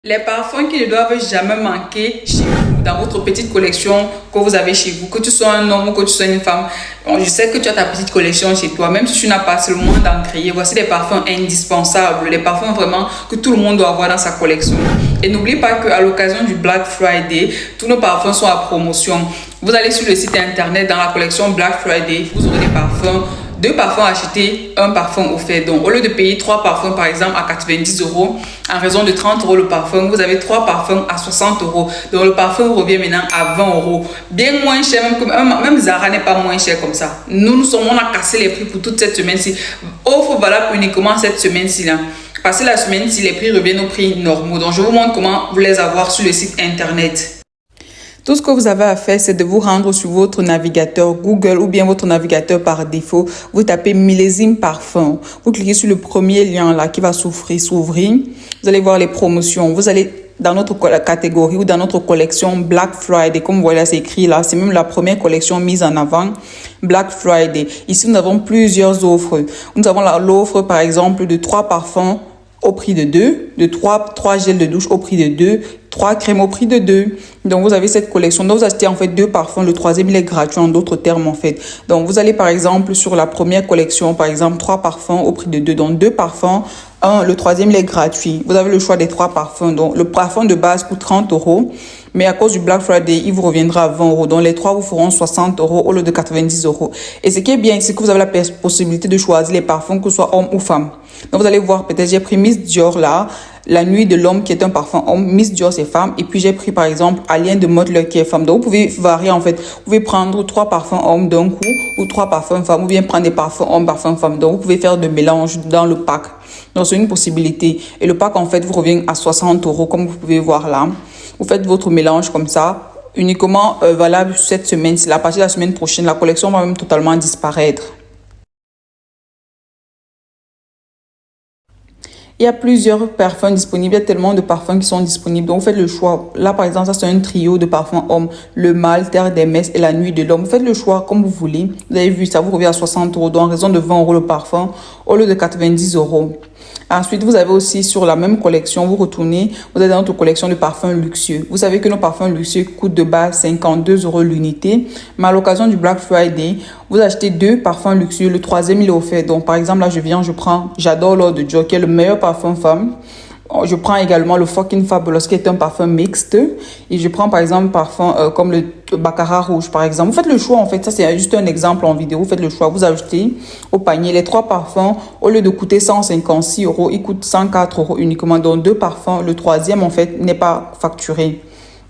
Les parfums qui ne doivent jamais manquer chez vous, dans votre petite collection que vous avez chez vous, que tu sois un homme ou que tu sois une femme. Bon, je sais que tu as ta petite collection chez toi, même si tu n'as pas seulement d'en créer. Voici des parfums indispensables, les parfums vraiment que tout le monde doit avoir dans sa collection. Et n'oublie pas qu'à l'occasion du Black Friday, tous nos parfums sont à promotion. Vous allez sur le site internet, dans la collection Black Friday, vous aurez des parfums. 2 parfums achetés, 1 parfum offert. Donc, au lieu de payer 3 parfums, par exemple, à 90 €, en raison de 30 € le parfum, vous avez 3 parfums à 60 €. Donc, le parfum revient maintenant à 20 €. Bien moins cher, même Zara n'est pas moins cher comme ça. On a cassé les prix pour toute cette semaine-ci. Offre valable uniquement cette semaine-ci. Passé la semaine-ci, les prix reviennent aux prix normaux. Donc, je vous montre comment vous les avoir sur le site internet. Tout ce que vous avez à faire, c'est de vous rendre sur votre navigateur Google ou bien votre navigateur par défaut. Vous tapez millésime parfum. Vous cliquez sur le premier lien là qui va s'ouvrir. Vous allez voir les promotions. Vous allez dans notre catégorie ou dans notre collection Black Friday. Comme vous voyez là, c'est écrit là. C'est même la première collection mise en avant. Black Friday. Ici, nous avons plusieurs offres. Nous avons l'offre, par exemple, de 3 parfums au prix de 2, de 3 gels de douche au prix de 2, 3 crèmes au prix de 2. Donc, vous avez cette collection. Donc, vous achetez en fait 2 parfums. Le troisième, il est gratuit en d'autres termes en fait. Donc, vous allez par exemple sur la première collection, par exemple 3 parfums au prix de 2. Donc, 2 parfums. Le troisième, il est gratuit. Vous avez le choix des 3 parfums. Donc, le parfum de base coûte 30 €. Mais à cause du Black Friday, il vous reviendra à 20 €. Donc, les 3 vous feront 60 € au lieu de 90 €. Et ce qui est bien, c'est que vous avez la possibilité de choisir les parfums, que ce soit homme ou femme. Donc, vous allez voir, peut-être j'ai pris Miss Dior là, La Nuit de l'Homme qui est un parfum homme, Miss Dior c'est femme. Et puis, j'ai pris par exemple Alien de Modeler qui est femme. Donc, vous pouvez varier en fait. Vous pouvez prendre 3 parfums hommes d'un coup ou 3 parfums femmes ou bien prendre des parfums hommes, parfums femmes. Donc, vous pouvez faire de mélange dans le pack. Donc, c'est une possibilité. Et le pack en fait vous revient à 60 € comme vous pouvez voir là. Vous faites votre mélange comme ça, uniquement valable cette semaine. C'est à partir de la semaine prochaine, la collection va même totalement disparaître. Il y a plusieurs parfums disponibles, il y a tellement de parfums qui sont disponibles. Donc, vous faites le choix. Là, par exemple, ça, c'est un trio de parfums hommes. Le mâle, Terre d'Hermès et La Nuit de l'Homme. Vous faites le choix comme vous voulez. Vous avez vu, ça vous revient à 60 €. Donc, en raison de 20 € le parfum, au lieu de 90 €. Ensuite, vous avez aussi sur la même collection, vous retournez, vous êtes dans notre collection de parfums luxueux. Vous savez que nos parfums luxueux coûtent de base 52 € l'unité. Mais à l'occasion du Black Friday, vous achetez 2 parfums luxueux. Le troisième, il est offert. Donc, par exemple, là, j'adore l'Eau de Dior, qui est le meilleur parfum femme. Je prends également le Fucking Fabulous, qui est un parfum mixte. Et je prends par exemple parfum comme le Baccarat Rouge, par exemple. Vous faites le choix, en fait. Ça, c'est juste un exemple en vidéo. Vous faites le choix. Vous ajoutez au panier les 3 parfums. Au lieu de coûter 156 €, ils coûtent 104 € uniquement. Donc, 2 parfums. Le troisième, en fait, n'est pas facturé.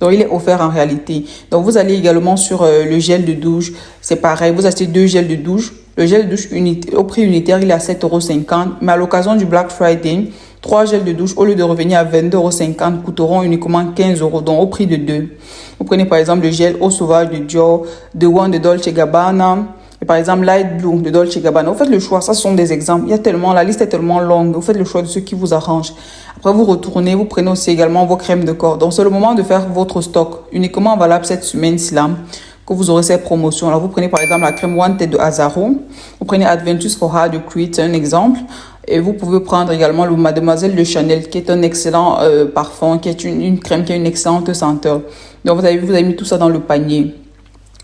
Donc, il est offert en réalité. Donc, vous allez également sur le gel de douche. C'est pareil. Vous achetez 2 gels de douche. Le gel de douche au prix unitaire, il est à 7,50 €. Mais à l'occasion du Black Friday, 3 gels de douche, au lieu de revenir à 22,50 € coûteront uniquement 15 €, donc au prix de 2. Vous prenez par exemple le gel Eau Sauvage de Dior, The One de Dolce Gabbana, et par exemple Light Blue de Dolce Gabbana. Vous faites le choix, ça ce sont des exemples. La liste est tellement longue, vous faites le choix de ce qui vous arrange. Après vous retournez, vous prenez aussi également vos crèmes de corps. Donc c'est le moment de faire votre stock, uniquement valable cette semaine-ci là, que vous aurez cette promotion. Alors vous prenez par exemple la crème Wanted de Azaro, vous prenez Adventures for Her de Creed, c'est un exemple. Et vous pouvez prendre également le Mademoiselle de Chanel, qui est un excellent parfum, qui est une crème qui a une excellente senteur. Donc, vous avez mis tout ça dans le panier.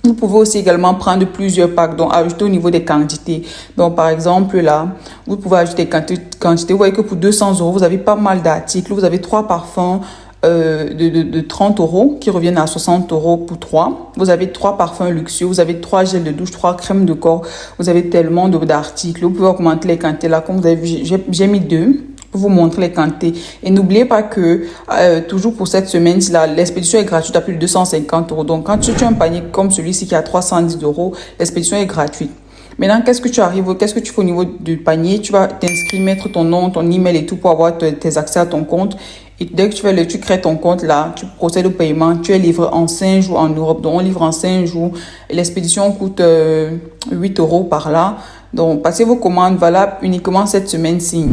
Vous pouvez aussi également prendre plusieurs packs, donc ajouter au niveau des quantités. Donc, par exemple, là, vous pouvez ajouter quantité. Vous voyez que pour 200 €, vous avez pas mal d'articles. Vous avez 3 parfums de 30 € qui reviennent à 60 € pour 3. Vous avez 3 parfums luxueux, vous avez 3 gels de douche, 3 crèmes de corps. Vous avez tellement d'articles. Vous pouvez augmenter les quantités. Là, comme vous avez vu, j'ai mis 2 pour vous montrer les quantités. Et n'oubliez pas que toujours pour cette semaine, l'expédition est gratuite à plus de 250 €. Donc, quand tu as un panier comme celui-ci qui est à 310 €, l'expédition est gratuite. Maintenant, qu'est-ce que tu fais au niveau du panier? Tu vas t'inscrire, mettre ton nom, ton email et tout pour avoir tes accès à ton compte. Et dès que tu crées ton compte là, tu procèdes au paiement. Tu es livré en 5 jours en Europe. Donc, on livre en 5 jours. Et l'expédition coûte 8 € par là. Donc, passez vos commandes valables uniquement cette semaine-ci.